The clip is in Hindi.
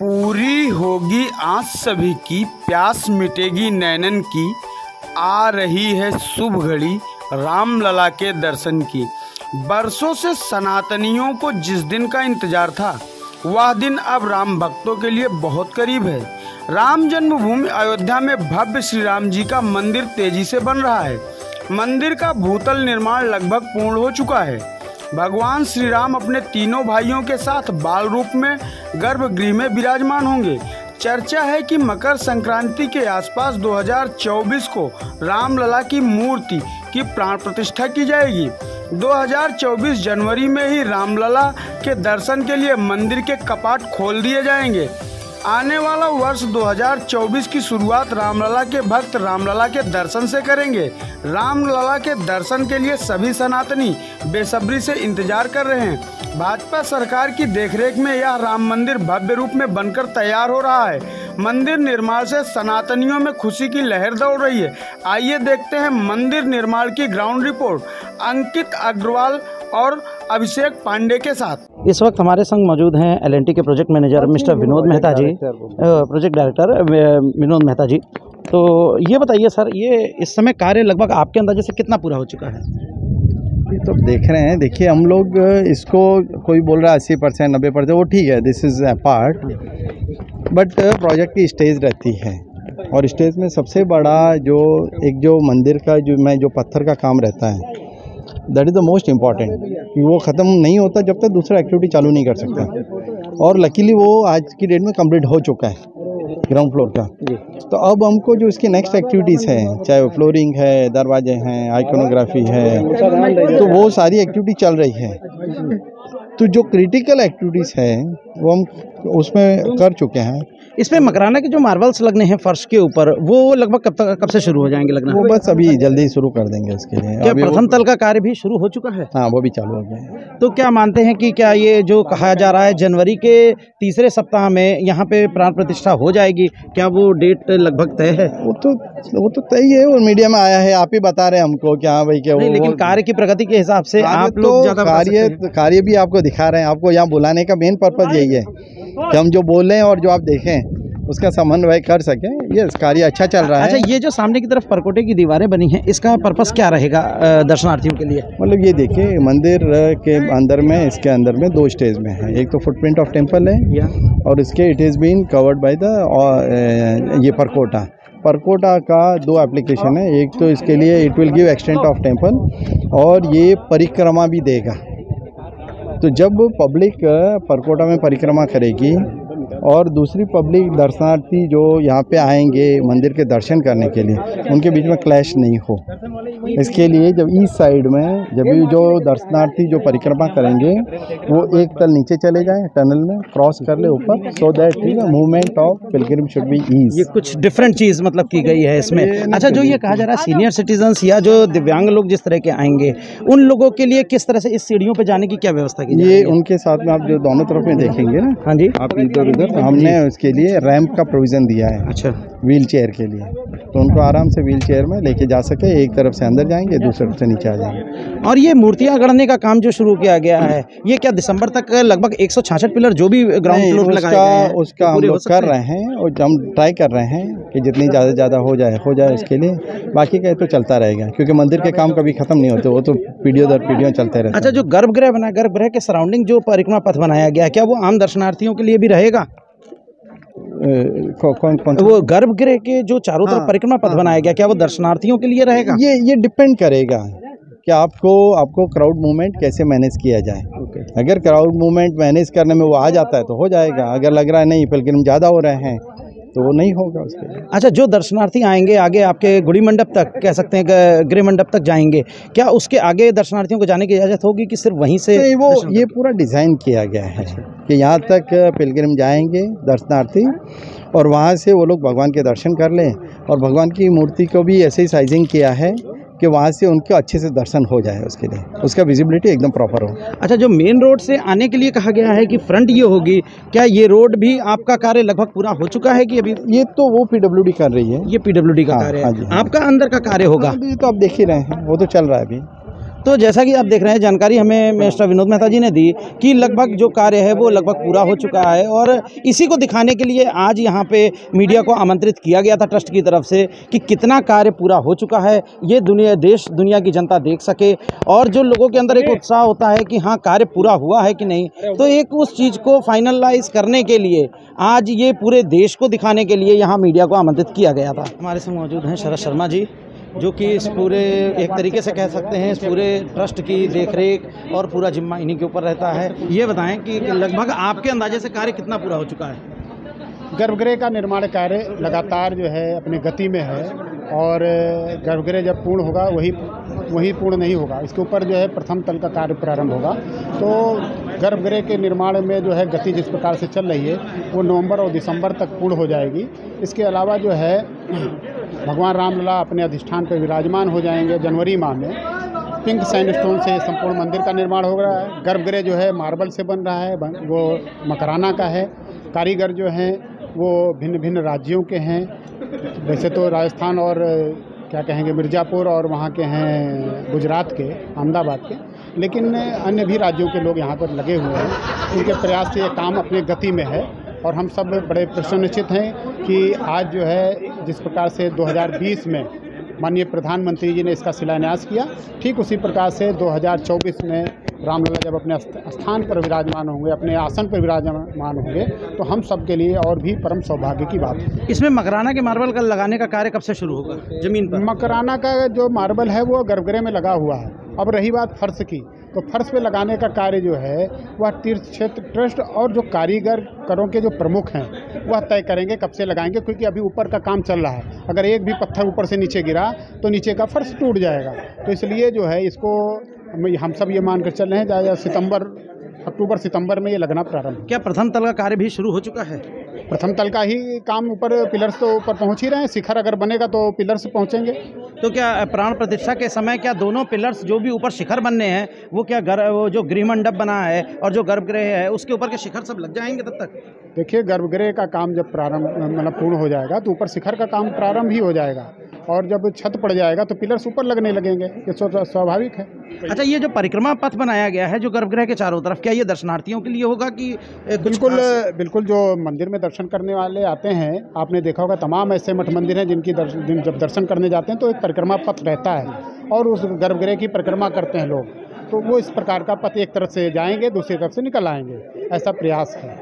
पूरी होगी आस सभी की, प्यास मिटेगी नैनन की। आ रही है शुभ घड़ी राम लला के दर्शन की। बरसों से सनातनियों को जिस दिन का इंतजार था, वह दिन अब राम भक्तों के लिए बहुत करीब है। राम जन्मभूमि अयोध्या में भव्य श्री राम जी का मंदिर तेजी से बन रहा है। मंदिर का भूतल निर्माण लगभग पूर्ण हो चुका है। भगवान श्री राम अपने तीनों भाइयों के साथ बाल रूप में गर्भगृह में विराजमान होंगे। चर्चा है कि मकर संक्रांति के आसपास 2024 को रामलला की मूर्ति की प्राण प्रतिष्ठा की जाएगी। 2024 जनवरी में ही रामलला के दर्शन के लिए मंदिर के कपाट खोल दिए जाएंगे। आने वाला वर्ष 2024 की शुरुआत रामलला के भक्त रामलला के दर्शन से करेंगे। रामलला के दर्शन के लिए सभी सनातनी बेसब्री से इंतजार कर रहे हैं। भाजपा सरकार की देखरेख में यह राम मंदिर भव्य रूप में बनकर तैयार हो रहा है। मंदिर निर्माण से सनातनियों में खुशी की लहर दौड़ रही है। आइए देखते हैं मंदिर निर्माण की ग्राउंड रिपोर्ट अंकित अग्रवाल और अभिषेक पांडे के साथ। इस वक्त हमारे संग मौजूद हैं एल&टी के project manager mister Vinod Mehta ji, project director Vinod Mehta ji. तो ये बताइए सर, ये इस समय कार्य लगभग आपके अंदाजे से कितना पूरा हो चुका है? ये तो देख रहे हैं, देखिए हम लोग इसको कोई बोल रहा है 80% 90%, वो ठीक है, this is a part, but project की स्टेज रहती है और स्टेज में सबसे बड़ा जो मंदिर का जो पत्थर का काम रहता है, that is the most important, कि वो ख़त्म नहीं होता जब तक दूसरा एक्टिविटी चालू नहीं कर सकता। और लकीली वो आज की डेट में कंप्लीट हो चुका है ग्राउंड फ्लोर का। तो अब हमको जो इसकी नेक्स्ट एक्टिविटीज़ हैं, चाहे वो फ्लोरिंग है, दरवाजे हैं, आइकोनोग्राफी है, तो वो सारी एक्टिविटी चल रही है। तो जो क्रिटिकल एक्टिविटीज़ है वो हम उसमें कर चुके हैं। इसमें मकराना के जो मार्बल्स लगने हैं फर्श के ऊपर, वो लगभग कब से शुरू हो जाएंगे लगना? वो बस अभी जल्दी शुरू कर देंगे इसके लिए। क्या प्रथम तल का कार्य भी शुरू हो चुका है? हाँ, वो भी चालू हो गया है। तो क्या मानते हैं कि क्या ये जो कहा जा रहा है जनवरी के तीसरे सप्ताह में यहाँ पे प्राण प्रतिष्ठा हो जाएगी, क्या वो डेट लगभग तय है? वो तो तय है, और मीडिया में आया है, आप ही बता रहे हैं हमको क्या भाई क्या। नहीं, लेकिन कार्य की प्रगति के हिसाब से आप लोग ज्यादा कार्य भी आपको दिखा रहे हैं। आपको यहाँ बुलाने का मेन पर्पज यही है कि हम जो बोलें और जो आप देखें उसका समन्वय कर सकें। ये कार्य अच्छा चल रहा है। अच्छा, ये जो सामने की तरफ परकोटे की दीवारें बनी हैं, इसका पर्पस क्या रहेगा दर्शनार्थियों के लिए? मतलब ये देखिए, मंदिर के अंदर में, इसके अंदर में 2 स्टेज में है। एक तो फुटप्रिंट ऑफ टेम्पल है और इसके it is been covered by the ये परकोटा का 2 एप्लीकेशन है। एक तो इसके लिए it will give extent of temple, और ये परिक्रमा भी देगा। तो जब पब्लिक परकोटा में परिक्रमा करेगी और दूसरी पब्लिक दर्शनार्थी जो यहाँ पे आएंगे मंदिर के दर्शन करने के लिए, उनके बीच में क्लैश नहीं हो, इसके लिए जब ईस्ट साइड में जब भी जो दर्शनार्थी जो परिक्रमा करेंगे वो एक तल नीचे चले जाएं, टनल में क्रॉस कर ले ऊपर, so that movement of pilgrim should be ease. ये कुछ डिफरेंट चीज़ मतलब की गई है इसमें। अच्छा, जो ये कहा जा रहा है सीनियर सिटीजन्स या जो दिव्यांग लोग जिस तरह के आएंगे, उन लोगों के लिए किस तरह से इस सीढ़ियों पर जाने की क्या व्यवस्था की? ये उनके साथ में आप जो दोनों तरफ में देखेंगे ना, हाँ जी, आप इधर उधर, हमने उसके लिए रैंप का प्रोविज़न दिया है। अच्छा, व्हील चेयर के लिए, तो उनको आराम से व्हील चेयर में लेके जा सके। एक तरफ से अंदर जाएंगे, दूसरी तरफ से नीचे आ जाएंगे। और ये मूर्तियां गढ़ने का काम जो शुरू किया गया है, ये क्या दिसंबर तक लगभग 166 पिलर जो भी ग्राउंड फ्लोर पे लगाए गए हैं, उसका हम लोग कर रहे हैं और हम ट्राई कर रहे हैं कि जितनी ज़्यादा हो जाए उसके लिए। बाकी का तो चलता रहेगा, क्योंकि मंदिर के काम कभी खत्म नहीं होते, वो तो पीढ़ियों दर पीढ़ियों चलते रहते हैं। अच्छा, जो गर्भगृह बना, गर्भगृह के सराउंडिंग जो परिक्रमा पथ बनाया गया है, क्या वो आम दर्शनार्थियों के लिए भी रहेगा? कौन वो गर्भगृह के जो चारों तरफ परिक्रमा पथ बनाया गया, क्या वो दर्शनार्थियों के लिए रहेगा? ये डिपेंड करेगा कि आपको क्राउड मूवमेंट कैसे मैनेज किया जाए। अगर क्राउड मूवमेंट मैनेज करने में वो आ जाता है तो हो जाएगा। अगर लग रहा है नहीं पिलग्रिम ज़्यादा हो रहे हैं तो वो नहीं होगा उसके लिए। अच्छा, जो दर्शनार्थी आएंगे आगे आपके गुड़ी मंडप तक, कह सकते हैं गृह मंडप तक जाएंगे, क्या उसके आगे दर्शनार्थियों को जाने की इजाज़त होगी कि सिर्फ वहीं से? तो वो ये पूरा डिज़ाइन किया गया है कि यहाँ तक पिलग्रिम जाएंगे दर्शनार्थी, और वहाँ से वो लोग भगवान के दर्शन कर लें। और भगवान की मूर्ति को भी ऐसे ही साइजिंग किया है कि वहाँ से उनके अच्छे से दर्शन हो जाए, उसके लिए उसका विजिबिलिटी एकदम प्रॉपर हो। अच्छा, जो मेन रोड से आने के लिए कहा गया है कि फ्रंट ये होगी, क्या ये रोड भी आपका कार्य लगभग पूरा हो चुका है कि अभी? ये तो वो PWD कर रही है। ये PWD का कार्य है, आपका अंदर का कार्य होगा? ये तो आप देख ही रहे हैं, वो तो चल रहा है अभी। तो जैसा कि आप देख रहे हैं, जानकारी हमें मिस्टर विनोद मेहता जी ने दी कि लगभग जो कार्य है वो लगभग पूरा हो चुका है और इसी को दिखाने के लिए आज यहाँ पे मीडिया को आमंत्रित किया गया था ट्रस्ट की तरफ से कि कितना कार्य पूरा हो चुका है, ये देश दुनिया की जनता देख सके। और जो लोगों के अंदर एक उत्साह होता है कि हाँ कार्य पूरा हुआ है कि नहीं, तो एक उस चीज़ को फाइनलाइज करने के लिए आज ये पूरे देश को दिखाने के लिए यहाँ मीडिया को आमंत्रित किया गया था। हमारे साथ मौजूद हैं शरद शर्मा जी, जो कि इस पूरे एक तरीके से कह सकते हैं इस पूरे ट्रस्ट की देखरेख और पूरा जिम्मा इन्हीं के ऊपर रहता है। ये बताएं कि लगभग आपके अंदाजे से कार्य कितना पूरा हो चुका है? गर्भगृह का निर्माण कार्य लगातार जो है अपनी गति में है और गर्भगृह जब पूर्ण होगा वही पूर्ण नहीं होगा, इसके ऊपर जो है प्रथम तल का कार्य प्रारंभ होगा। तो गर्भगृह के निर्माण में जो है गति जिस प्रकार से चल रही है वो नवंबर और दिसंबर तक पूर्ण हो जाएगी। इसके अलावा जो है भगवान रामलला अपने अधिष्ठान पर विराजमान हो जाएंगे जनवरी माह में। पिंक सैंडस्टोन से संपूर्ण मंदिर का निर्माण हो रहा है। गर्भगृह जो है मार्बल से बन रहा है, वो मकराना का है। कारीगर जो हैं वो भिन्न भिन्न राज्यों के हैं, वैसे तो राजस्थान और क्या कहेंगे मिर्ज़ापुर और वहाँ के हैं गुजरात के, अहमदाबाद के, लेकिन अन्य भी राज्यों के लोग यहाँ पर लगे हुए हैं। उनके प्रयास से ये काम अपनी गति में है और हम सब बड़े प्रसन्नचित हैं कि आज जो है जिस प्रकार से 2020 में माननीय प्रधानमंत्री जी ने इसका शिलान्यास किया, ठीक उसी प्रकार से 2024 में रामलला जब अपने स्थान पर विराजमान होंगे, अपने आसन पर विराजमान होंगे, तो हम सब के लिए और भी परम सौभाग्य की बात है। इसमें मकराना के मार्बल का लगाने का कार्य कब से शुरू होगा जमीन पर? मकराना का जो मार्बल है वो गर्भगृह में लगा हुआ है। अब रही बात फर्श की, तो फर्श पे लगाने का कार्य जो है वह तीर्थ क्षेत्र ट्रस्ट और जो कारीगरों के जो प्रमुख हैं वह तय करेंगे कब से लगाएंगे, क्योंकि अभी ऊपर का काम चल रहा है। अगर एक भी पत्थर ऊपर से नीचे गिरा तो नीचे का फर्श टूट जाएगा। तो इसलिए जो है इसको हम सब ये मानकर चल रहे हैं अक्टूबर सितंबर में ये लगना प्रारंभ। क्या प्रथम तल का कार्य भी शुरू हो चुका है? प्रथम तल का ही काम, ऊपर पिलर्स तो ऊपर पहुंच ही रहे हैं। शिखर अगर बनेगा तो पिलर्स पहुंचेंगे। तो क्या प्राण प्रतिष्ठा के समय क्या दोनों पिलर्स जो भी ऊपर शिखर बनने हैं वो क्या वो जो गृह मंडप बना है और जो गर्भगृह है उसके ऊपर के शिखर सब लग जाएंगे तब तक? देखिए, गर्भगृह का काम जब पूर्ण हो जाएगा तो ऊपर शिखर का काम प्रारंभ ही हो जाएगा और जब छत पड़ जाएगा तो पिलर्स ऊपर लगने लगेंगे। ये स्वाभाविक है। अच्छा, ये जो परिक्रमा पथ बनाया गया है जो गर्भगृह के चारों तरफ, क्या ये दर्शनार्थियों के लिए होगा कि बिल्कुल जो मंदिर में दर्शन करने वाले आते हैं, आपने देखा होगा तमाम ऐसे मठ मंदिर हैं जिनकी जब दर्शन करने जाते हैं तो एक परिक्रमा पथ रहता है और उस गर्भगृह की परिक्रमा करते हैं लोग। तो वो इस प्रकार का पथ एक तरफ से जाएंगे, दूसरी तरफ से निकल आएंगे, ऐसा प्रयास है।